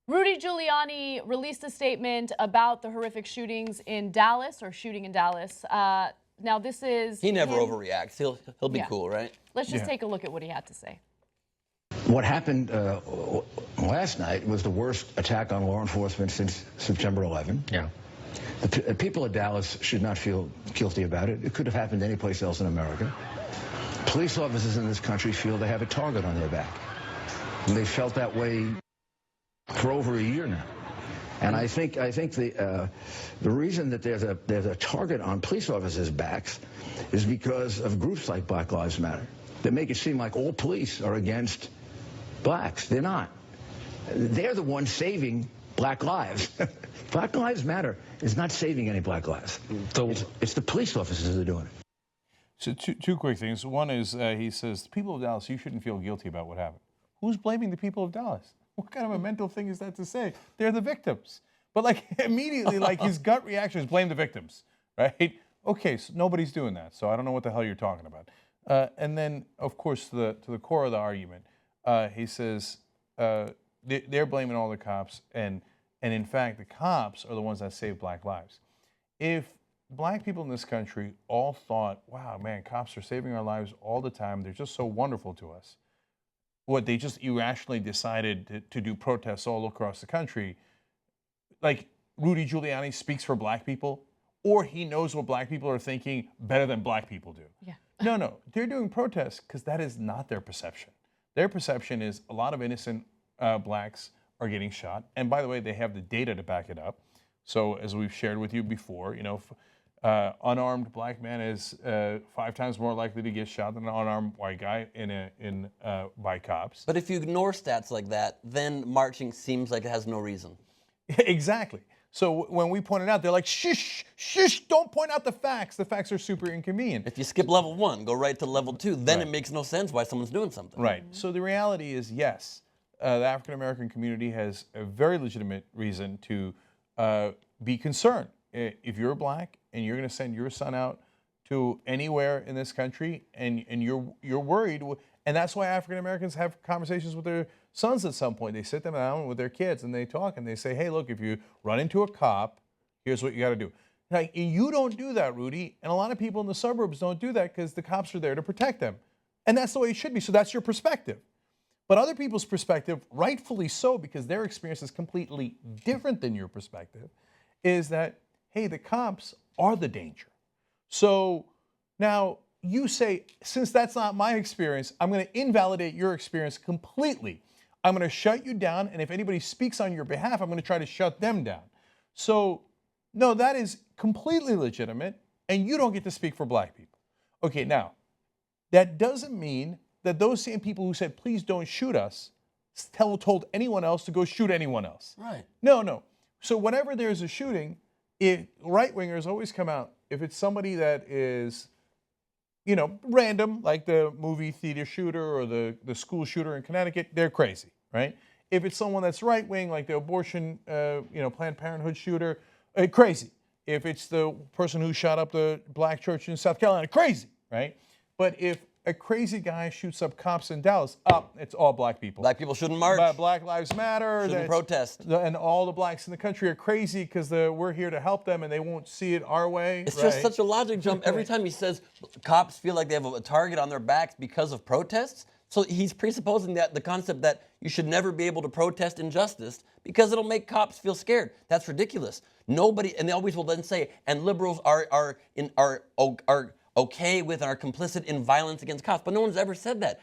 Rudy Giuliani released a statement about the horrific shootings in Dallas, or shooting in Dallas. Now this is... He never overreacts. He'll be cool, right? Let's just take a look at what he had to say. What happened last night was the worst attack on law enforcement since September 11. Yeah. The people of Dallas should not feel guilty about it. It could have happened anyplace else in America. Police officers in this country feel they have a target on their back. And they felt that way for over a year now. And I think the reason that there's a target on police officers' backs is because of groups like Black Lives Matter that make it seem like all police are against blacks. They're not. They're the ones saving black lives. Black Lives Matter is not saving any black lives. It's the police officers that are doing it. So two quick things. One is he says, the people of Dallas, you shouldn't feel guilty about what happened. Who's blaming the people of Dallas? What kind of a mental thing is that to say? They're the victims. But like immediately, like his gut reaction is blame the victims, right? Okay, so nobody's doing that. So I don't know what the hell you're talking about. And then, of course, to the core of the argument, he says they're blaming all the cops, and in fact, the cops are the ones that save black lives. If black people in this country all thought, wow, man, cops are saving our lives all the time, they're just so wonderful to us, what they just irrationally decided to do protests all across the country, like Rudy Giuliani speaks for black people, or he knows what black people are thinking better than black people do. Yeah. No, they're doing protests because that is not their perception. Their perception is a lot of innocent blacks are getting shot, and by the way, they have the data to back it up. So as we've shared with you before, you know, unarmed black man is 5 times more likely to get shot than an unarmed white guy by cops. But if you ignore stats like that, then marching seems like it has no reason. Exactly. So when we point it out, they're like, shush, don't point out the facts. The facts are super inconvenient. If you skip level 1, go right to level 2, then it makes no sense why someone's doing something. Right. So the reality is, yes, the African-American community has a very legitimate reason to be concerned. If you're black and you're going to send your son out to anywhere in this country and you're worried, and that's why African Americans have conversations with their sons at some point. They sit them down with their kids and they talk and they say, hey, look, if you run into a cop, here's what you got to do. Now, you don't do that, Rudy, and a lot of people in the suburbs don't do that because the cops are there to protect them. And that's the way it should be. So that's your perspective. But other people's perspective, rightfully so, because their experience is completely different than your perspective, is that, hey, the cops are the danger. So now you say, since that's not my experience, I'm going to invalidate your experience completely. I'm going to shut you down, and if anybody speaks on your behalf, I'm going to try to shut them down. So, no, that is completely legitimate, and you don't get to speak for black people. Okay, now, that doesn't mean that those same people who said, please don't shoot us, told anyone else to go shoot anyone else. Right. No. So whenever there's a shooting, right-wingers always come out. If it's somebody that is, you know, random, like the movie theater shooter or the school shooter in Connecticut, they're crazy, right? If it's someone that's right-wing, like the abortion, Planned Parenthood shooter, crazy. If it's the person who shot up the black church in South Carolina, crazy, right? But if a crazy guy shoots up cops in Dallas, it's all black people. Black people shouldn't march. Black Lives Matter. Shouldn't protest. And all the blacks in the country are crazy because we're here to help them and they won't see it our way. It's just such a logic jump. Every time he says cops feel like they have a target on their backs because of protests, so he's presupposing that the concept that you should never be able to protest injustice because it'll make cops feel scared. That's ridiculous. Nobody, and they always will then say, and liberals are okay with and are complicit in violence against cops. But no one's ever said that.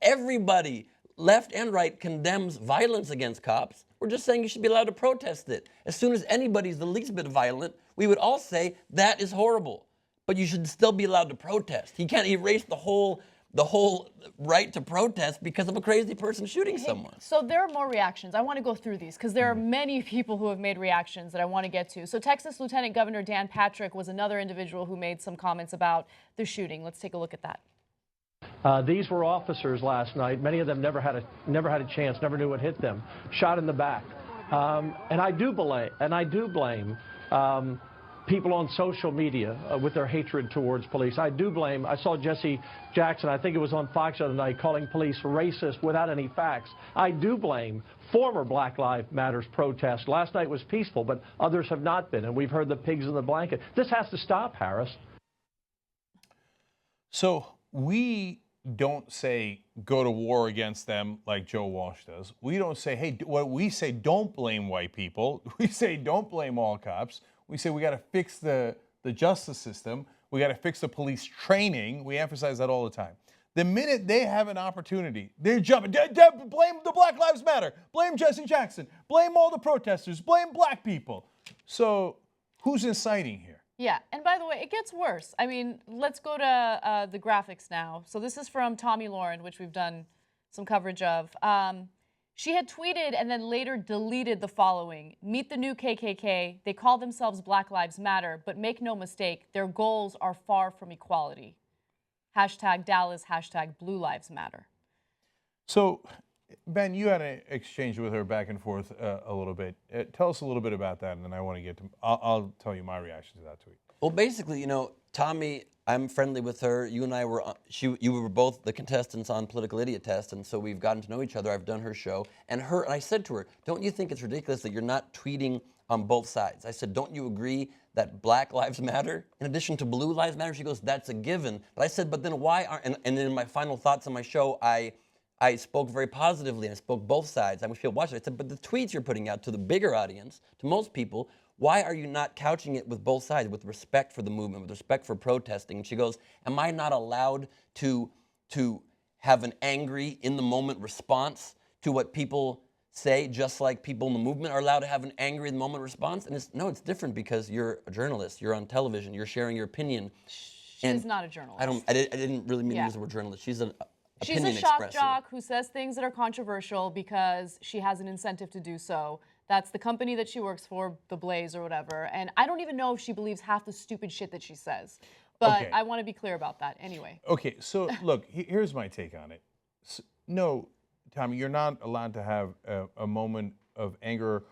Everybody, left and right, condemns violence against cops. We're just saying you should be allowed to protest it. As soon as anybody's the least bit violent, we would all say that is horrible. But you should still be allowed to protest. He can't erase the whole right to protest because of a crazy person shooting someone. So there are more reactions. I want to go through these because there are many people who have made reactions that I want to get to. So Texas Lieutenant Governor Dan Patrick was another individual who made some comments about the shooting. Let's take a look at that. These were officers last night. Many of them never had a chance, never knew what hit them, shot in the back. And I do blame people on social media with their hatred towards police. I do blame, I saw Jesse Jackson, I think it was on Fox the other night, calling police racist without any facts. I do blame former Black Lives Matter protests. Last night was peaceful, but others have not been, and we've heard the pigs in the blanket. This has to stop, Harris. So we don't say go to war against them like Joe Walsh does. We don't say, hey, what we say, don't blame white people. We say don't blame all cops. We say we got to fix the justice system. We got to fix the police training. We emphasize that all the time. The minute they have an opportunity, they're jumping. Blame the Black Lives Matter. Blame Jesse Jackson. Blame all the protesters. Blame black people. So who's inciting here? Yeah, and by the way, it gets worse. I mean, let's go to the graphics now. So this is from Tomi Lahren, which we've done some coverage of. She had tweeted and then later deleted the following: meet the new KKK. They call themselves Black Lives Matter, but make no mistake, their goals are far from equality. Hashtag Dallas, hashtag Blue Lives Matter. So, Ben, you had an exchange with her back and forth a little bit. Tell us a little bit about that, and then I want to get to, I'll tell you my reaction to that tweet. Well, basically, you know, Tomi, I'm friendly with her. You and I were, you were both the contestants on Political Idiot Test, and so we've gotten to know each other. I've done her show, and I said to her, don't you think it's ridiculous that you're not tweeting on both sides? I said, don't you agree that Black Lives Matter in addition to Blue Lives Matter? She goes, that's a given. But I said, but then why aren't, and in my final thoughts on my show, I spoke very positively, and I spoke both sides. I wish people watched it. I said, but the tweets you're putting out to the bigger audience, to most people, why are you not couching it with both sides, with respect for the movement, with respect for protesting? And she goes, am I not allowed to have an angry, in-the-moment response to what people say, just like people in the movement are allowed to have an angry, in-the-moment response? And it's different because you're a journalist, you're on television, you're sharing your opinion. She's not a journalist. I didn't really mean to use the word journalist. She's an She's opinion a shock expresser. jock who says things that are controversial because she has an incentive to do so. That's the company that she works for, The Blaze or whatever. And I don't even know if she believes half the stupid shit that she says. But Okay. I want to be clear about that anyway. Okay, so look, here's my take on it. No, Tomi, you're not allowed to have a moment of anger.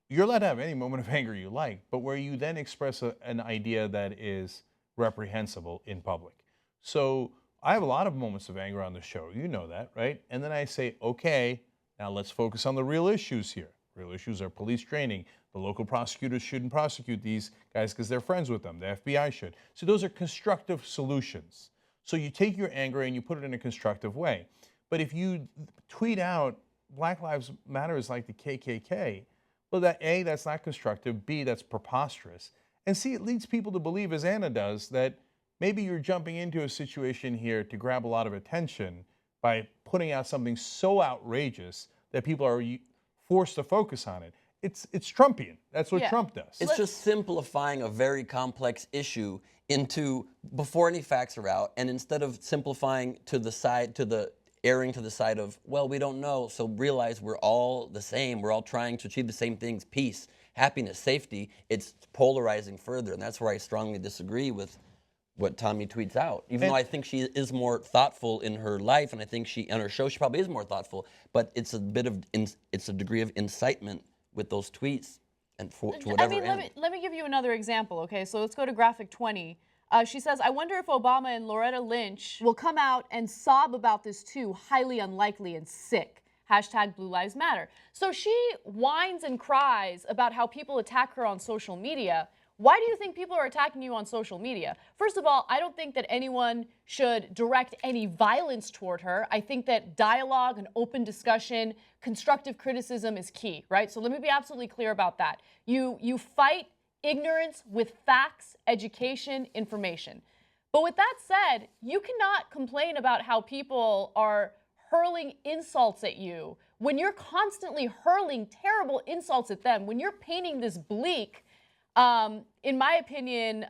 You're allowed to have any moment of anger you like, but where you then express an idea that is reprehensible in public. So I have a lot of moments of anger on the show. You know that, right? And then I say, okay, now let's focus on the real issues here. Real issues are police training. The local prosecutors shouldn't prosecute these guys because they're friends with them. The FBI should. So those are constructive solutions. So you take your anger and you put it in a constructive way. But if you tweet out Black Lives Matter is like the KKK, well, that's not constructive. B, that's preposterous. And C, it leads people to believe, as Anna does, that maybe you're jumping into a situation here to grab a lot of attention by putting out something so outrageous that people are forced to focus on it. It's Trumpian. That's what Trump does. It's just simplifying a very complex issue into before any facts are out, and instead of simplifying erring to the side of, well, we don't know, so realize we're all the same. We're all trying to achieve the same things: peace, happiness, safety. It's polarizing further, and that's where I strongly disagree with what Tomi tweets out. Even though I think she is more thoughtful in her life, and I think on her show she probably is more thoughtful, but it's a degree of incitement with those tweets and to whatever end. Let me give you another example, okay? So let's go to graphic 20. She says, I wonder if Obama and Loretta Lynch will come out and sob about this too. Highly unlikely and sick. Hashtag Blue Lives Matter. So she whines and cries about how people attack her on social media. Why do you think people are attacking you on social media? First of all, I don't think that anyone should direct any violence toward her. I think that dialogue and open discussion, constructive criticism is key, right? So let me be absolutely clear about that. You fight ignorance with facts, education, information. But with that said, you cannot complain about how people are hurling insults at you when you're constantly hurling terrible insults at them, when you're painting this bleak, in my opinion,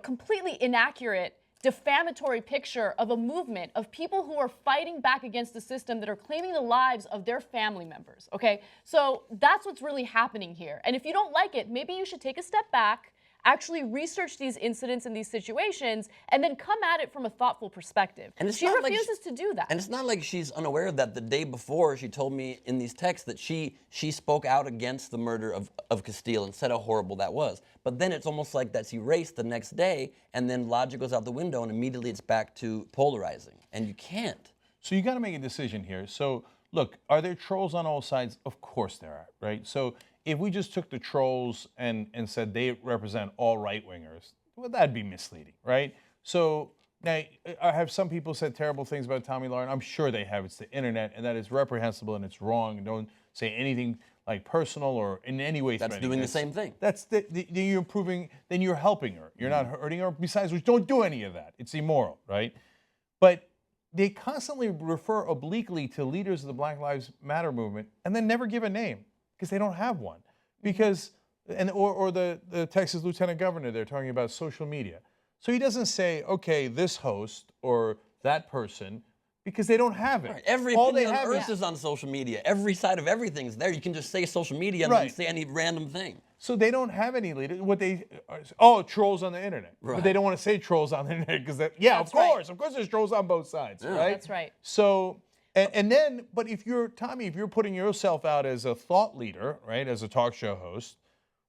completely inaccurate, defamatory picture of a movement of people who are fighting back against the system that are claiming the lives of their family members, okay? So that's what's really happening here. And if you don't like it, maybe you should take a step back. actually research these incidents and these situations and then come at it from a thoughtful perspective. And it's she not like refuses to do that. And it's not like she's unaware that the day before she told me in these texts that she spoke out against the murder of Castile and said how horrible that was. But then it's almost like that's erased the next day, and then logic goes out the window, and immediately it's back to polarizing. And you can't. So you got to make a decision here. So look, are there trolls on all sides? Of course there are, right? So if we just took the trolls and said they represent all right-wingers, well, that'd be misleading, right? So now, have some people said terrible things about Tomi Lahren? I'm sure they have. It's the internet, and that is reprehensible and it's wrong. And don't say anything like personal or in any way That's threatening. doing the same thing. That's you're improving. Then you're helping her. You're not hurting her. Besides which, don't do any of that. It's immoral, right? But they constantly refer obliquely to leaders of the Black Lives Matter movement and then never give a name because they don't have one. Because or the Texas lieutenant governor, they're talking about social media. So he doesn't say, okay, this host or that person, because they don't have it. Right. Every All opinion they on have earth is on social media. Every side of everything is there. You can just say social media and then Right. say any random thing. So they don't have any leaders. What they trolls on the internet, Right. But they don't want to say trolls on the internet because That's of course there's trolls on both sides, right? That's right. So and then, but if you're Tomi, if you're putting yourself out as a thought leader, right, as a talk show host,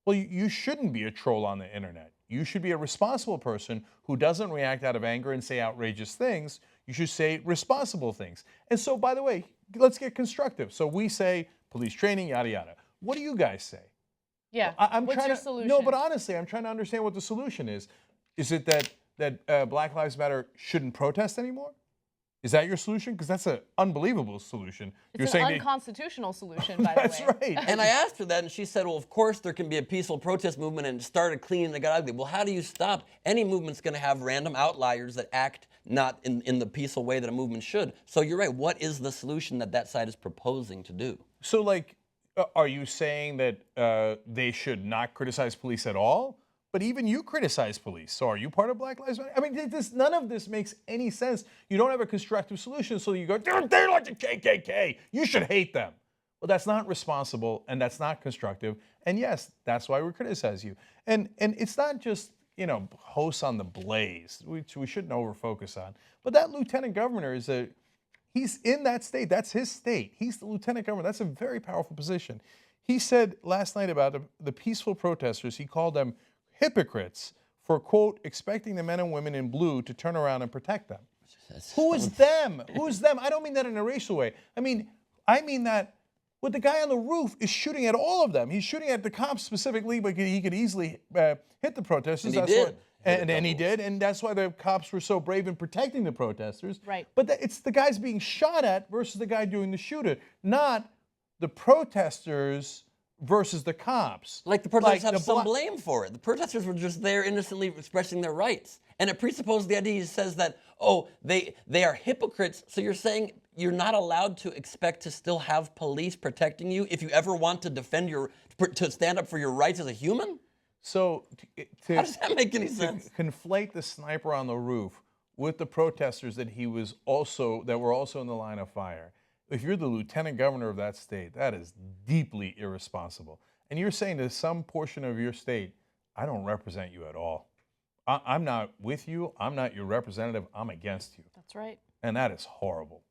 well, you shouldn't be a troll on the internet. You should be a responsible person who doesn't react out of anger and say outrageous things. You should say responsible things. And so, by the way, let's get constructive. So we say police training, yada yada. What do you guys say? Yeah. I'm What's trying your to, solution? No, but honestly, I'm trying to understand what the solution is. Is it that Black Lives Matter shouldn't protest anymore? Is that your solution? Because that's an unbelievable solution. It's an unconstitutional solution, by the way. That's right. And I asked her that, and she said, well, of course there can be a peaceful protest movement, and it started clean and it got ugly. Well, how do you stop? Any movement's going to have random outliers that act not in the peaceful way that a movement should. So you're right. What is the solution that side is proposing to do? So, like, are you saying that they should not criticize police at all? But even you criticize police. So are you part of Black Lives Matter? I mean, none of this makes any sense. You don't have a constructive solution, so you go, they're like the KKK. You should hate them. Well, that's not responsible, and that's not constructive. And yes, that's why we criticize you. And it's not just, hosts on the Blaze, which we shouldn't over-focus on. But that lieutenant governor he's in that state. That's his state. He's the lieutenant governor. That's a very powerful position. He said last night about the peaceful protesters, he called them hypocrites for, quote, expecting the men and women in blue to turn around and protect them. Who is them? Who's them? I don't mean that in a racial way. I mean that the guy on the roof is shooting at all of them. He's shooting at the cops specifically, but he could easily hit the protesters. And he did. And he did, and that's why the cops were so brave in protecting the protesters. Right. But it's the guys being shot at versus the guy doing the shooting, not the protesters versus the cops. Like the protesters have some blame for it. The protesters were just there innocently expressing their rights. And it presupposes the idea says that, they are hypocrites. So you're saying you're not allowed to expect to still have police protecting you if you ever want to to stand up for your rights as a human? So how does that make any sense? To conflate the sniper on the roof with the protesters that were also in the line of fire. If you're the lieutenant governor of that state, that is deeply irresponsible. And you're saying to some portion of your state, I don't represent you at all. I'm not with you. I'm not your representative. I'm against you. That's right. And that is horrible.